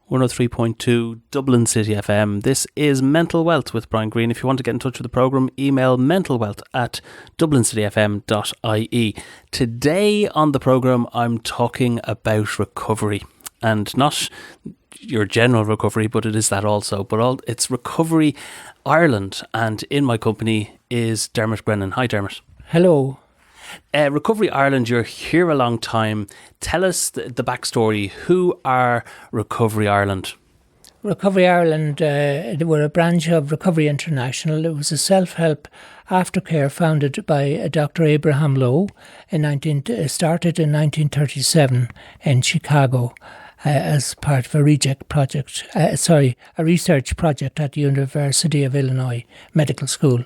103.2 Dublin City FM. This is Mental Wealth with Brian Greene. If you want to get in touch with the programme, email mentalwealth@dublincityfm.ie. Today on the programme, I'm talking about recovery, and not your general recovery, but it is that also. But it's Recovery Ireland, and in my company is Dermot Brennan. Hi, Dermot. Hello. Recovery Ireland, you're here a long time. Tell us the backstory. Who are Recovery Ireland? Recovery Ireland, they were a branch of Recovery International. It was a self-help aftercare founded by Dr. Abraham Lowe, started in 1937 in Chicago as part of a research project at the University of Illinois Medical School.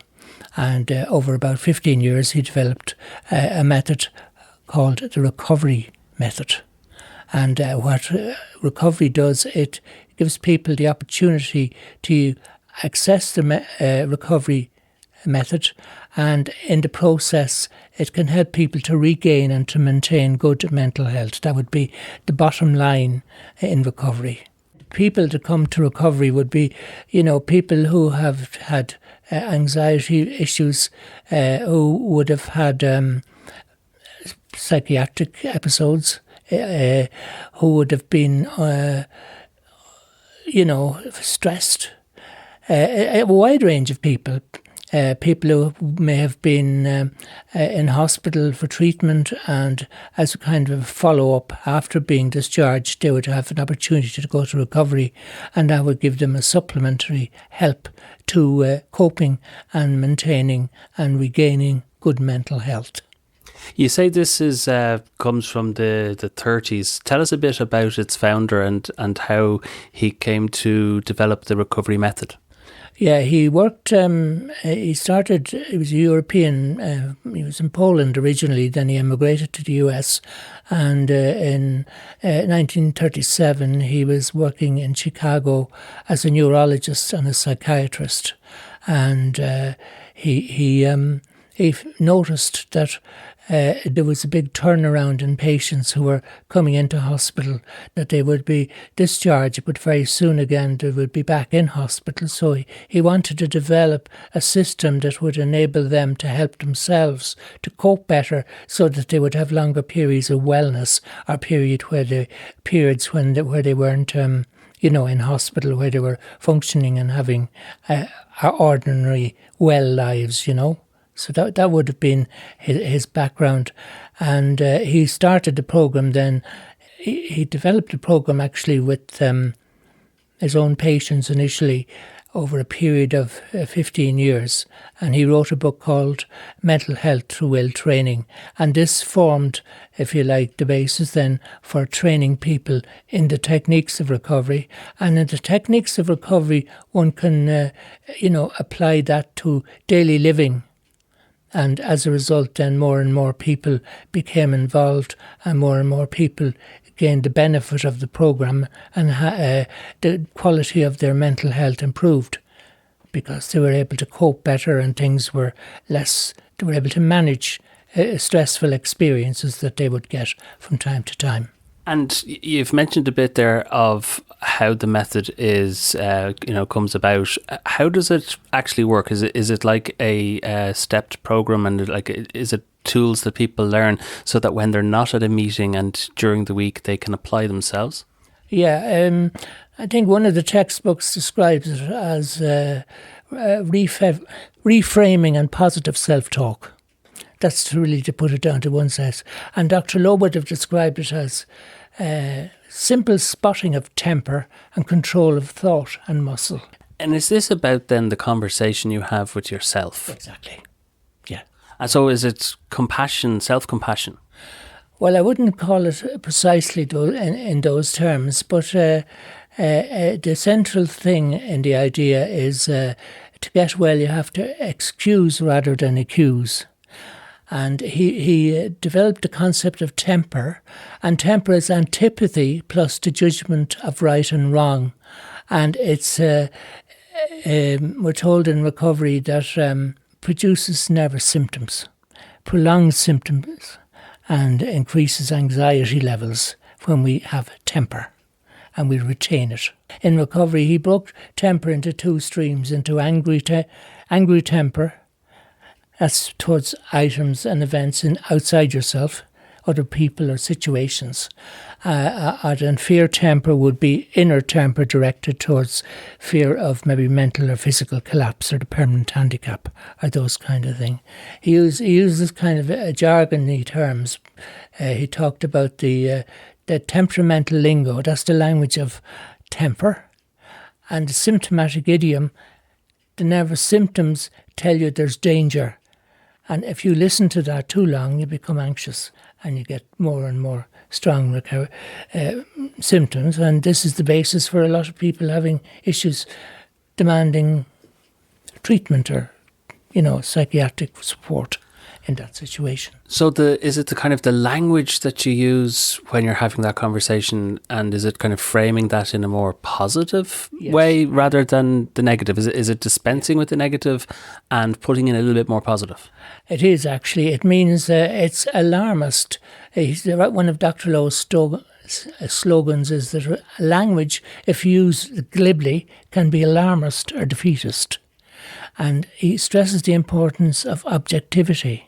And over about 15 years, he developed a method called the recovery method. And what recovery does, it gives people the opportunity to access the recovery method, and in the process, it can help people to regain and to maintain good mental health. That would be the bottom line in recovery. People that come to recovery would be, people who have had anxiety issues, who would have had psychiatric episodes, who would have been, stressed. A wide range of people. People who may have been in hospital for treatment, and as a kind of follow-up after being discharged, they would have an opportunity to go to recovery, and that would give them a supplementary help to coping and maintaining and regaining good mental health. You say this is comes from the 30s. Tell us a bit about its founder and how he came to develop the recovery method. Yeah, he worked, he was a European, he was in Poland originally, then he emigrated to the US, and in 1937 he was working in Chicago as a neurologist and a psychiatrist, and he noticed that there was a big turnaround in patients who were coming into hospital, that they would be discharged, but very soon again they would be back in hospital. So he wanted to develop a system that would enable them to help themselves to cope better, so that they would have longer periods of wellness, or periods where they weren't in hospital, where they were functioning and having ordinary well lives, So that would have been his background. And he started the program then. He developed the program actually with his own patients initially over a period of 15 years. And he wrote a book called Mental Health Through Will Training. And this formed, if you like, the basis then for training people in the techniques of recovery. And in the techniques of recovery, one can, apply that to daily living. And as a result, then more and more people became involved, and more people gained the benefit of the programme, and the quality of their mental health improved because they were able to cope better, and things were less. They were able to manage stressful experiences that they would get from time to time. And you've mentioned a bit there of how the method is, comes about. How does it actually work? Is it like a stepped program, and is it tools that people learn so that when they're not at a meeting and during the week they can apply themselves? Yeah, I think one of the textbooks describes it as reframing and positive self-talk. That's really to put it down to one sense. And Dr. Lowe would have described it as simple spotting of temper and control of thought and muscle. And is this about then the conversation you have with yourself? Exactly, yeah. And so is it compassion, self-compassion? Well, I wouldn't call it precisely in those terms, but the central thing in the idea is to get well you have to excuse rather than accuse. And he developed the concept of temper, and temper is antipathy plus the judgment of right and wrong. And it's we're told in recovery that produces nervous symptoms, prolonged symptoms, and increases anxiety levels when we have temper. and we retain it. In recovery, he broke temper into two streams, into angry temper, that's towards items and events outside yourself, other people or situations. And fear temper would be inner temper directed towards fear of maybe mental or physical collapse or the permanent handicap or those kind of thing. He uses kind of jargony terms. He talked about the temperamental lingo, that's the language of temper, and the symptomatic idiom, the nervous symptoms tell you there's danger. And if you listen to that too long, you become anxious and you get more and more strong symptoms. And this is the basis for a lot of people having issues demanding treatment or, psychiatric support in that situation. So is it the kind of the language that you use when you're having that conversation, and is it kind of framing that in a more positive way rather than the negative? Is it dispensing with the negative and putting in a little bit more positive? It is actually. It means it's alarmist. One of Dr. Lowe's slogans is that language, if used glibly, can be alarmist or defeatist. And he stresses the importance of objectivity.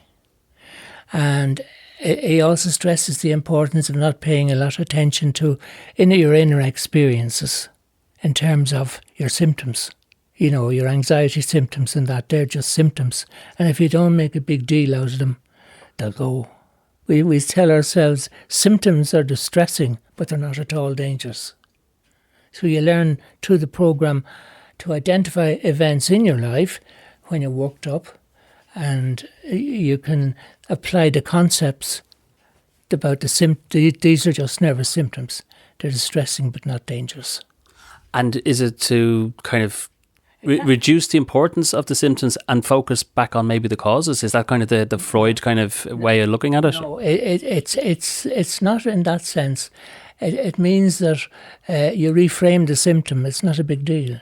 And he also stresses the importance of not paying a lot of attention to your inner experiences in terms of your symptoms. Your anxiety symptoms and that, they're just symptoms. And if you don't make a big deal out of them, they'll go. We tell ourselves symptoms are distressing, but they're not at all dangerous. So you learn through the programme to identify events in your life when you're worked up, and you can apply the concepts about these are just nervous symptoms. They're distressing but not dangerous. And is it to kind of reduce the importance of the symptoms and focus back on maybe the causes? Is that kind of the Freud kind of way of looking at it? No, it's not in that sense. It means that you reframe the symptom. It's not a big deal.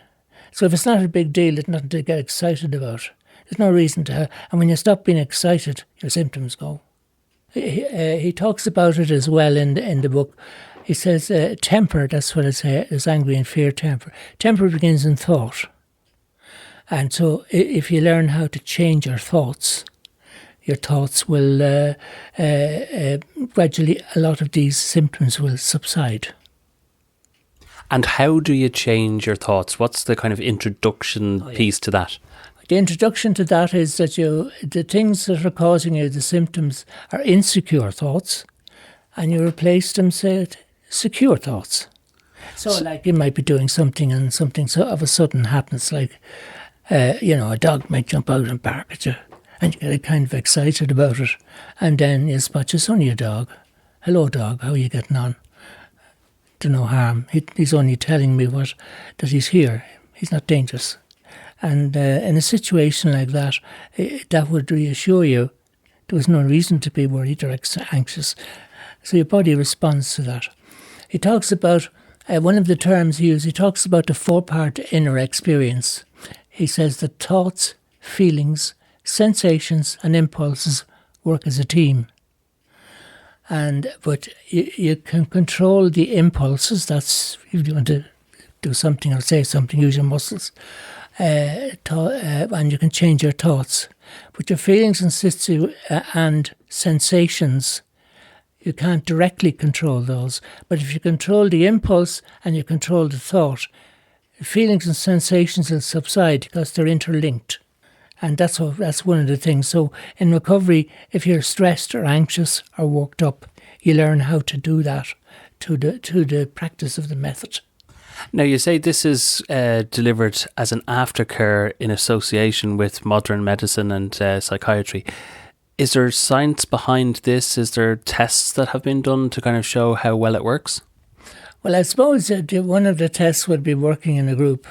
So if it's not a big deal, it's nothing to get excited about. There's no reason to. And when you stop being excited, your symptoms go. He talks about it as well in the book. He says temper, that's what it's angry and fear temper. Temper begins in thought. And so if you learn how to change your thoughts will gradually, a lot of these symptoms will subside. And how do you change your thoughts? What's the kind of introduction piece to that? The introduction to that is that the things that are causing you the symptoms are insecure thoughts, and you replace them with secure thoughts. So like you might be doing something and something so of a sudden happens, like, a dog might jump out and bark at you, and you get kind of excited about it. And then you spot it's only a dog. Hello, dog, how are you getting on? Do no harm. He's only telling me that he's here. He's not dangerous. And in a situation like that, that would reassure you there was no reason to be worried or anxious. So your body responds to that. He talks about, one of the terms he uses, he talks about the four-part inner experience. He says that thoughts, feelings, sensations and impulses work as a team. But you can control the impulses. That's if you want to do something or say something, use your muscles. And you can change your thoughts. But your feelings and sensations, you can't directly control those. But if you control the impulse and you control the thought, feelings and sensations will subside because they're interlinked. And that's one of the things. So in recovery, if you're stressed or anxious or worked up, you learn how to do that to the practice of the method. Now, you say this is delivered as an aftercare in association with modern medicine and psychiatry. Is there science behind this? Is there tests that have been done to kind of show how well it works? Well, I suppose one of the tests would be working in a group,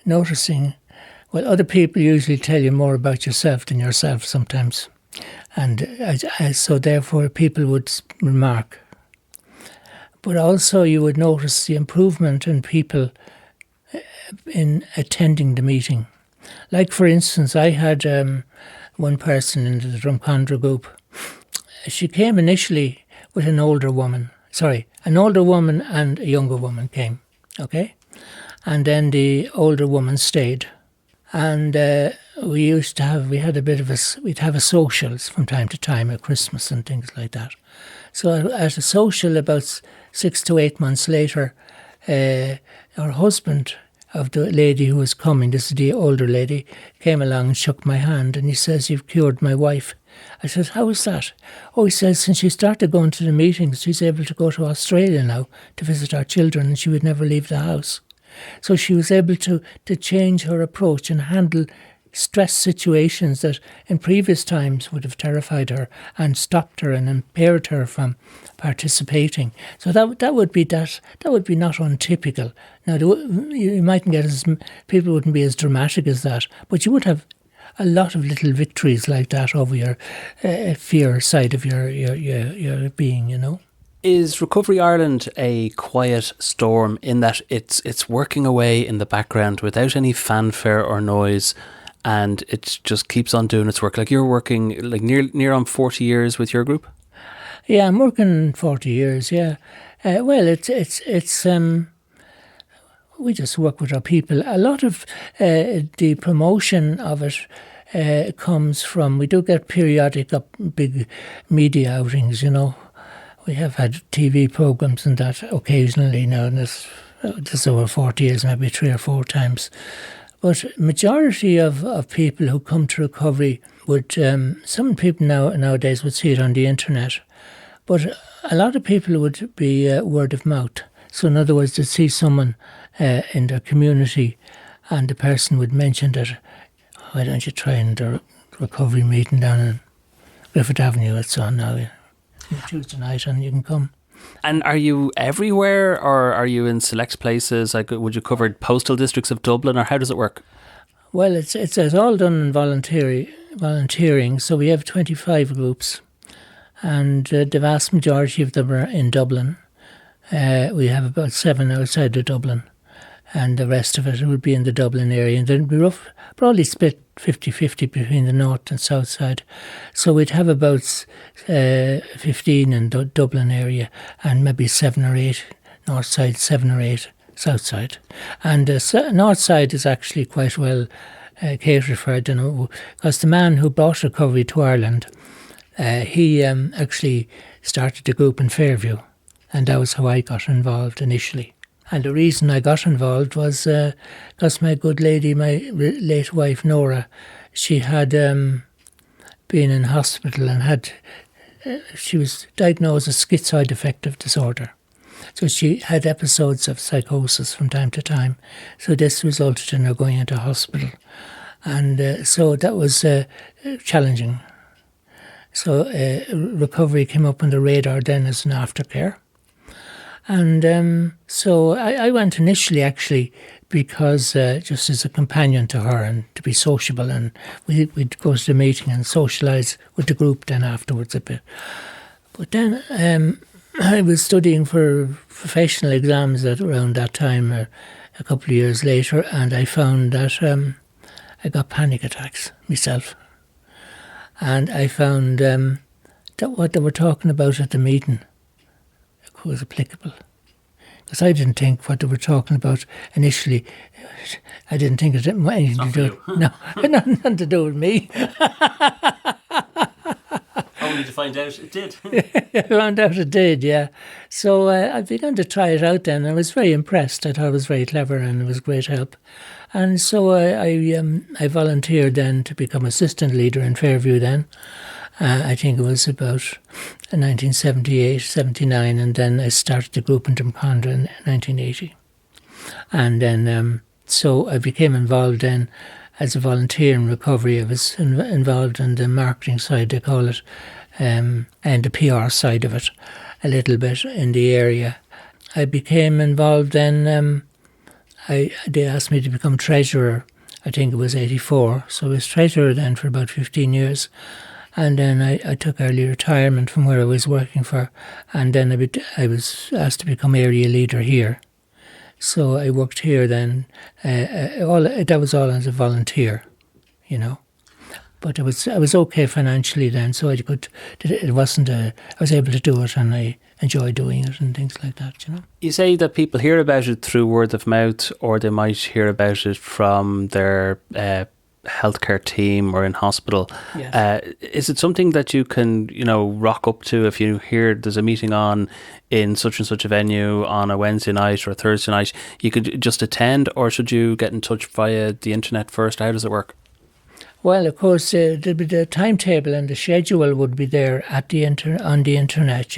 noticing, well, other people usually tell you more about yourself than yourself sometimes. And so therefore people would remark. But also you would notice the improvement in people in attending the meeting. Like, for instance, I had one person in the Drumcondra group. She came initially with an older woman, an older woman and a younger woman came, okay? And then the older woman stayed. And we'd have a socials from time to time at Christmas and things like that. So at a social about 6 to 8 months later, our husband of the lady who was coming, this is the older lady, came along and shook my hand, and he says, "You've cured my wife." I said, "How is that?" "Oh," he says, "since she started going to the meetings, she's able to go to Australia now to visit our children, and she would never leave the house." So she was able to change her approach and handle stress situations that in previous times would have terrified her and stopped her and impaired her from participating. So that would be not untypical. Now you mightn't get people wouldn't be as dramatic as that, but you would have a lot of little victories like that over your fear side of your being, you know. Is Recovery Ireland a quiet storm in that it's working away in the background without any fanfare or noise, and it just keeps on doing its work? Like, you're working like near on 40 years with your group? Yeah, I'm working 40 years, yeah. Well, we just work with our people. A lot of the promotion of it comes from, we do get periodic big media outings, you know. We have had TV programmes and that occasionally now, and this over 40 years, maybe 3 or 4 times. But majority of people who come to recovery would, some people nowadays would see it on the internet, but a lot of people would be word of mouth. So in other words, they'd see someone in their community and the person would mention that, "Why don't you try in the recovery meeting down in Griffith Avenue, it's on now, Tuesday night, and you can come." And are you everywhere, or are you in select places? Like, would you cover postal districts of Dublin, or how does it work? Well, it's all done in volunteering. So we have 25 groups, and the vast majority of them are in Dublin. We have about 7 outside of Dublin, and the rest of it would be in the Dublin area. And then we broadly split 50-50 between the north and south side. So we'd have about 15 in the Dublin area and maybe 7 or 8 north side, 7 or 8 south side. And the north side is actually quite well catered for, I don't know, because the man who brought recovery to Ireland, he actually started the group in Fairview, and that was how I got involved initially. And the reason I got involved was because my good lady, my late wife Nora, she had been in hospital and she was diagnosed with schizoid affective disorder. So she had episodes of psychosis from time to time. So this resulted in her going into hospital. And so that was challenging. So recovery came up on the radar then as an aftercare. And so I went initially actually because just as a companion to her and to be sociable, and we'd go to the meeting and socialise with the group then afterwards a bit. But then I was studying for professional exams around that time, a couple of years later, and I found that I got panic attacks myself. And I found that what they were talking about at the meeting was applicable. Because I didn't think what they were talking about initially, I didn't think it had anything to do with no, nothing to do with me. Only to find out it did. I found out it did, yeah. So I began to try it out then. I was very impressed. I thought it was very clever and it was great help. And so I volunteered then to become assistant leader in Fairview then. I think it was about 1978, 79, and then I started the group in Drumcondra in 1980. And then, so I became involved then as a volunteer in recovery. I was involved in the marketing side, they call it, and the PR side of it, a little bit in the area. I became involved then, they asked me to become treasurer, I think it was 84, so I was treasurer then for about 15 years. And then I took early retirement from where I was working for, and then I was asked to become area leader here. So I worked here then. That was all as a volunteer, you know. But I was okay financially then, so I was able to do it, and I enjoy doing it and things like that, You say that people hear about it through word of mouth, or they might hear about it from their healthcare team or in hospital. Yes. Is it something that you can, rock up to if you hear there's a meeting on in such and such a venue on a Wednesday night or a Thursday night? You could just attend, or should you get in touch via the internet first? How does it work? Well, of course, the timetable and the schedule would be there on the internet,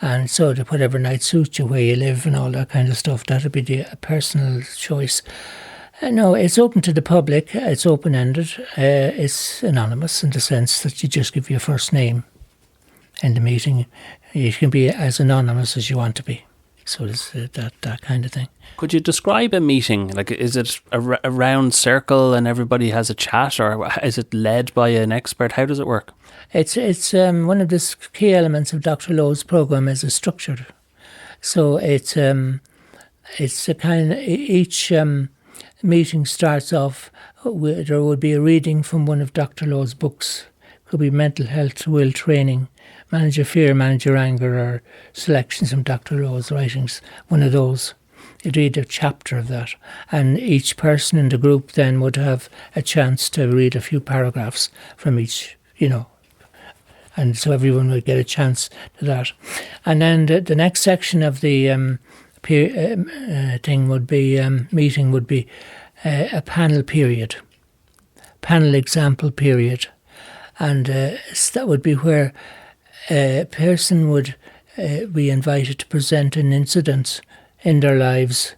and so that whatever night suits you, where you live and all that kind of stuff, that would be the personal choice. No, it's open to the public. It's open-ended. It's anonymous in the sense that you just give your first name in the meeting. You can be as anonymous as you want to be. So it's that kind of thing. Could you describe a meeting? Like, is it a round circle and everybody has a chat, or is it led by an expert? How does it work? It's one of the key elements of Dr. Lowe's program is structured. So it's a kind of each meeting starts off with, there would be a reading from one of Dr. Lowe's books. Could be Mental Health, Will Training, Manage Your Fear, Manage Your Anger, or selections from Dr. Lowe's writings, one of those. You'd read a chapter of that, and each person in the group then would have a chance to read a few paragraphs from each, and so everyone would get a chance to that. And then the next section of the thing would be meeting would be a panel period, panel example period, and that would be where a person would be invited to present an incident in their lives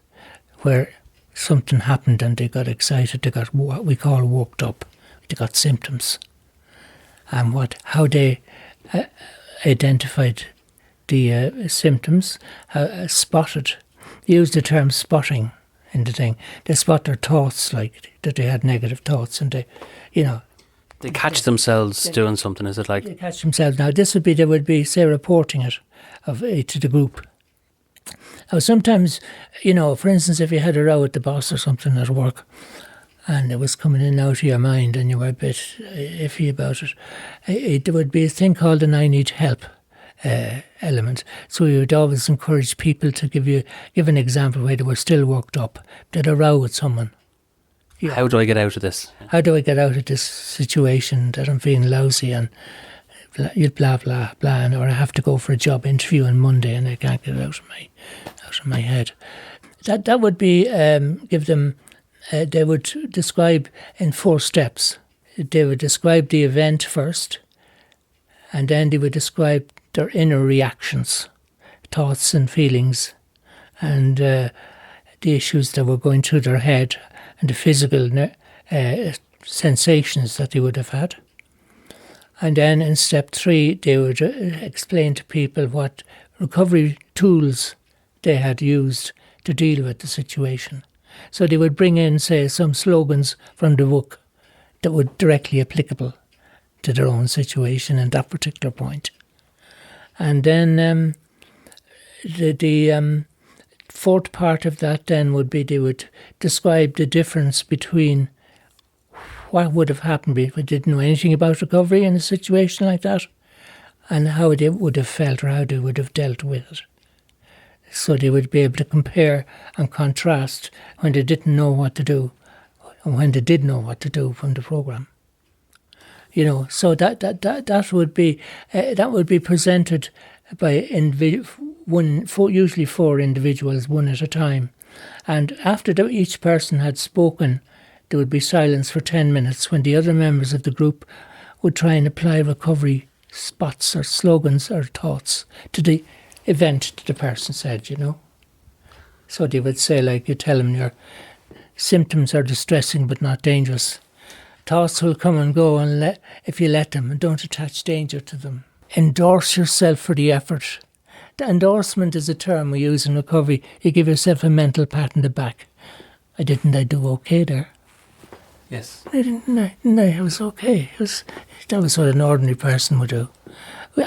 where something happened and they got excited, they got what we call worked up, they got symptoms, and how they identified the symptoms, spotted. They use the term spotting in the thing. They spot their thoughts, like that they had negative thoughts, and they catch themselves doing something. Is it like they catch themselves? Now they would be say reporting it to the group. Now sometimes, for instance, if you had a row with the boss or something at work, and it was coming in and out of your mind, and you were a bit iffy about it, there would be a thing called an "I need help" element. So you would always encourage people to give an example where they were still worked up, they had a row with someone. Yeah. How do I get out of this? How do I get out of this situation that I'm feeling lousy and blah blah blah, or I have to go for a job interview on Monday and I can't get it out of my head. That would be give them. They would describe in 4 steps. They would describe the event first, and then they would describe their inner reactions, thoughts and feelings, and the issues that were going through their head, and the physical sensations that they would have had. And then in step 3, they would explain to people what recovery tools they had used to deal with the situation. So they would bring in, say, some slogans from the book that were directly applicable to their own situation in that particular point. And then the 4th part of that then would be they would describe the difference between what would have happened if we didn't know anything about recovery in a situation like that, and how they would have felt or how they would have dealt with it. So they would be able to compare and contrast when they didn't know what to do and when they did know what to do from the programme. So that would be presented by usually 4 individuals, one at a time. And after each person had spoken, there would be silence for 10 minutes when the other members of the group would try and apply recovery spots or slogans or thoughts to the event that the person said, So they would say, like, you tell them your symptoms are distressing but not dangerous. Thoughts will come and go if you let them, and don't attach danger to them. Endorse yourself for the effort. The endorsement is a term we use in recovery. You give yourself a mental pat on the back. I do okay there? Yes. I was okay. That was what an ordinary person would do.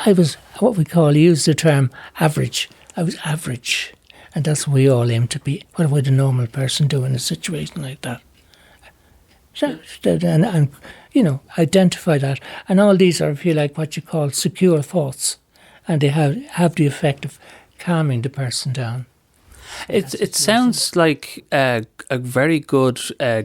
I was what we use the term average. I was average. And that's what we all aim to be. What would a normal person do in a situation like that? And identify that. And all these are, if you like, what you call secure thoughts and they have the effect of calming the person down. It sounds like a very good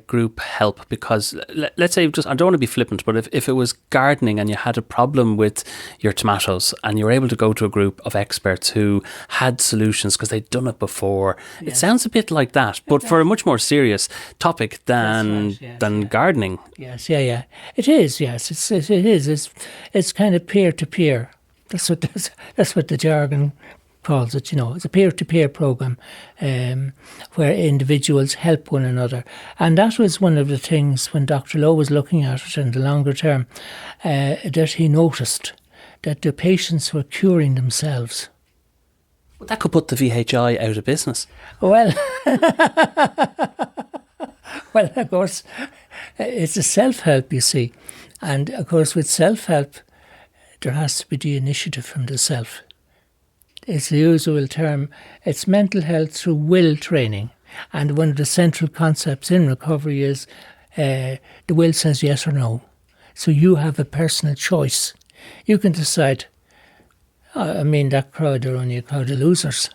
group help, because let's say, just, I don't want to be flippant, but if it was gardening and you had a problem with your tomatoes and you were able to go to a group of experts who had solutions because they'd done it before, it sounds a bit like that, but for a much more serious topic than gardening. Yes, yeah. It is, yes. It is. It's kind of peer-to-peer. That's what the jargon calls it, It's a peer-to-peer program where individuals help one another. And that was one of the things when Dr. Lowe was looking at it in the longer term, that he noticed that the patients were curing themselves. Well, that could put the VHI out of business. Well, of course, it's a self-help, you see. And, of course, with self-help, there has to be the initiative from the self. It's the usual term. It's mental health through will training. And one of the central concepts in recovery is the will says yes or no. So you have a personal choice. You can decide, that crowd are only a crowd of losers.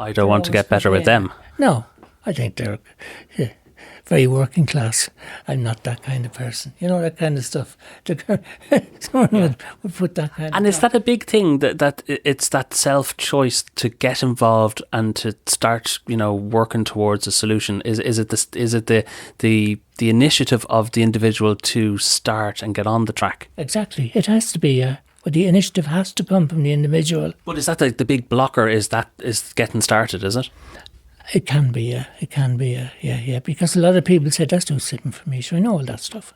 I don't want to get better with them. No, I think they're very working class. I'm not that kind of person. That kind of stuff. Someone would put that kind And of is that a big thing, that it's that self-choice to get involved and to start, working towards a solution? Is it the initiative of the individual to start and get on the track? Exactly. It has to be, but the initiative has to come from the individual. But is that the big blocker, is getting started, is it? It can be, yeah. It can be, yeah. Because a lot of people say, that's no sitting for me, so I know all that stuff.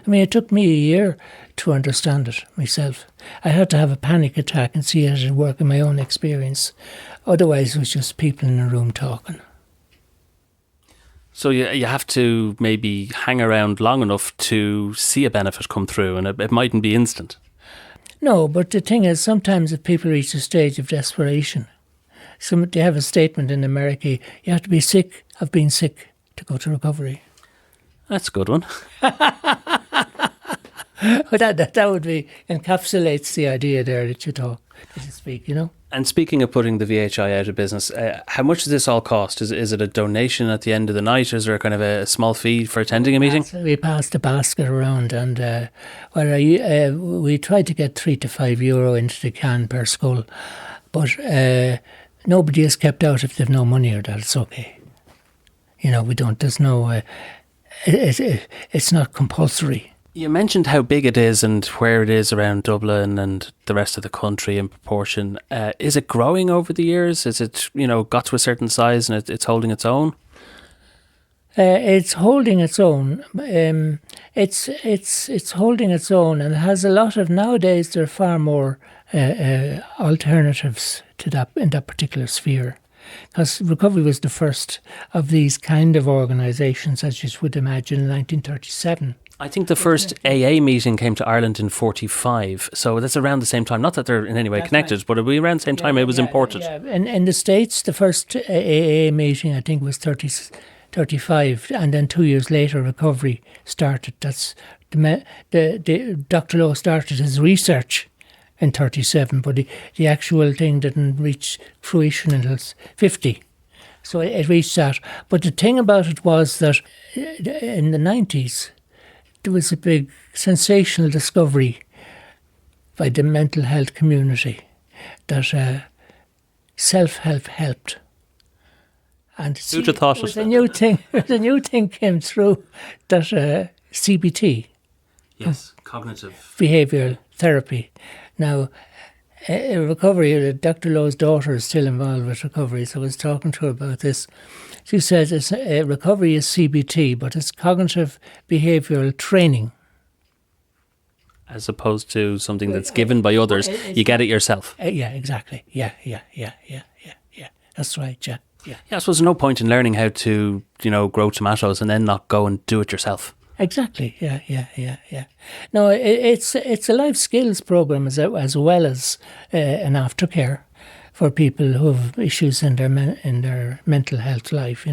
It took me a year to understand it myself. I had to have a panic attack and see how it would work in my own experience. Otherwise, it was just people in a room talking. So you have to maybe hang around long enough to see a benefit come through, and it mightn't be instant. No, but the thing is, sometimes if people reach a stage of desperation, they have a statement in America, you have to be sick of being sick to go to recovery. That's a good one. that would be, encapsulates the idea there that you speak, And speaking of putting the VHI out of business, how much does this all cost? Is it a donation at the end of the night, or is there kind of a small fee for attending a meeting? We passed the basket around, and we tried to get €3 to €5 into the can per school, but nobody is kept out if they've no money, or that. It's okay. We don't. There's no. It's not compulsory. You mentioned how big it is and where it is around Dublin and the rest of the country in proportion. Is it growing over the years? Is it, got to a certain size and it's holding its own? It's holding its own. It's holding its own, and it has a lot of, nowadays there are far more alternatives to that in that particular sphere. Because recovery was the first of these kind of organisations, as you would imagine, in 1937. I think the first AA meeting came to Ireland in 1945, so that's around the same time. Not that they're in any way connected, but it'll be around the same time it was imported. Yeah. In the States, the first AA meeting, I think, was 35, and then 2 years later, recovery started. That's the Dr. Lowe started his research in 37, but the actual thing didn't reach fruition until 50. So it reached that. But the thing about it was that in the 90s, there was a big sensational discovery by the mental health community that self-help helped. And who'd have thought it? A new thing came through, that CBT. Yes, cognitive behavioural therapy. Now, recovery, Dr. Lowe's daughter is still involved with recovery, so I was talking to her about this. She says recovery is CBT, but it's cognitive behavioural training. As opposed to something that's given by others. You get it yourself. Yeah, exactly. Yeah. That's right, yeah. Yeah, I suppose there's no point in learning how to, grow tomatoes and then not go and do it yourself. Exactly. Yeah. No, it's a life skills program as well as an aftercare for people who have issues in their mental health life.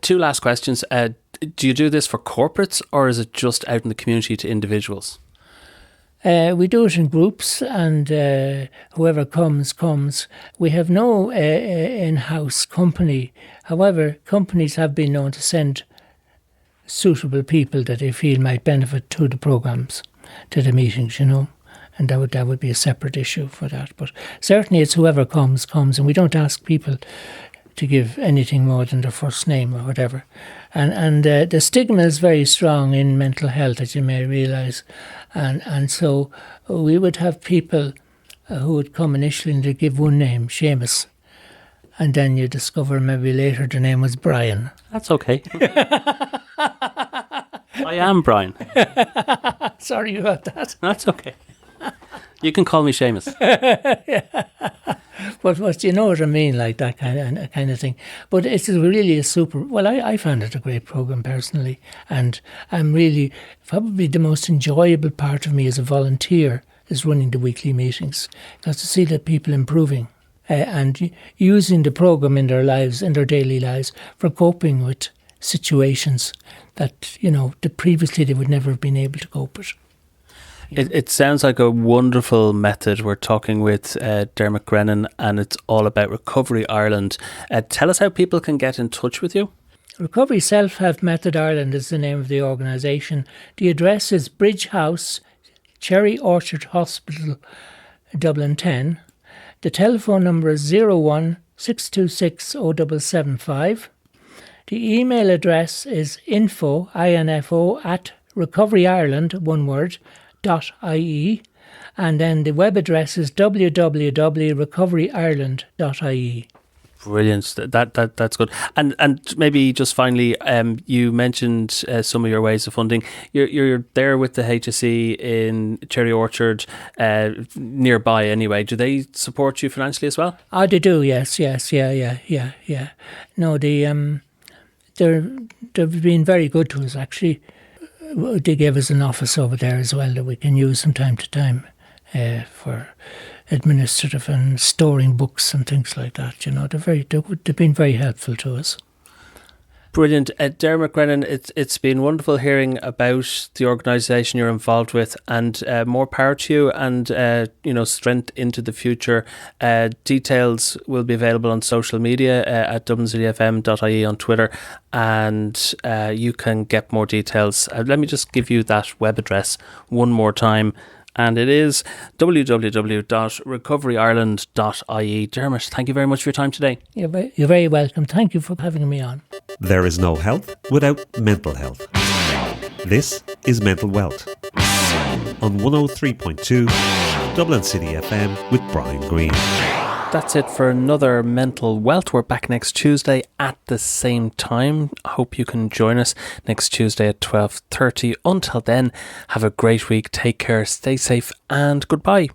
Two last questions. Do you do this for corporates, or is it just out in the community to individuals? We do it in groups, and whoever comes. We have no in-house company. However, companies have been known to send suitable people that they feel might benefit to the programmes, to the meetings, and that would be a separate issue for that. But certainly it's whoever comes, and we don't ask people to give anything more than their first name or whatever. And the stigma is very strong in mental health, as you may realise. And so we would have people who would come initially and they give one name, Seamus. And then you discover maybe later the name was Brian. That's okay. I am Brian. Sorry about that. That's okay. You can call me Seamus. But you know what I mean, like that kind of thing. But it's really a super... Well, I found it a great programme personally. And I'm really... Probably the most enjoyable part of me as a volunteer is running the weekly meetings. Because to see that people improving and using the programme in their lives, in their daily lives, for coping with situations that, that previously they would never have been able to cope with. It sounds like a wonderful method. We're talking with Dermot Grennan, and it's all about Recovery Ireland. Tell us how people can get in touch with you. Recovery Self-Help Method Ireland is the name of the organisation. The address is Bridge House, Cherry Orchard Hospital, Dublin 10. The telephone number is 01 626 0775. The email address is info at recoveryireland, one word, .ie, and then the web address is www.recoveryireland.ie. Brilliant. That's good. And maybe just finally, you mentioned some of your ways of funding. You're there with the HSE in Cherry Orchard, nearby anyway. Do they support you financially as well? Oh, they do. Yes. Yeah. No, they've been very good to us actually. They gave us an office over there as well that we can use from time to time for administrative and storing books and things like that. They've been very helpful to us. Brilliant. Dermot Grennan, it's been wonderful hearing about the organisation you're involved with, and more power to you, and strength into the future. Details will be available on social media at dublincityfm.ie on Twitter, and you can get more details. Let me just give you that web address one more time. And it is www.recoveryireland.ie. Dermot, thank you very much for your time today. You're very welcome. Thank you for having me on. There is no health without mental health. This is Mental Wealth on 103.2 Dublin City FM with Brian Green. That's it for another Mental Wealth. We're back next Tuesday at the same time. I hope you can join us next Tuesday at 12:30. Until then, have a great week. Take care, stay safe, and goodbye.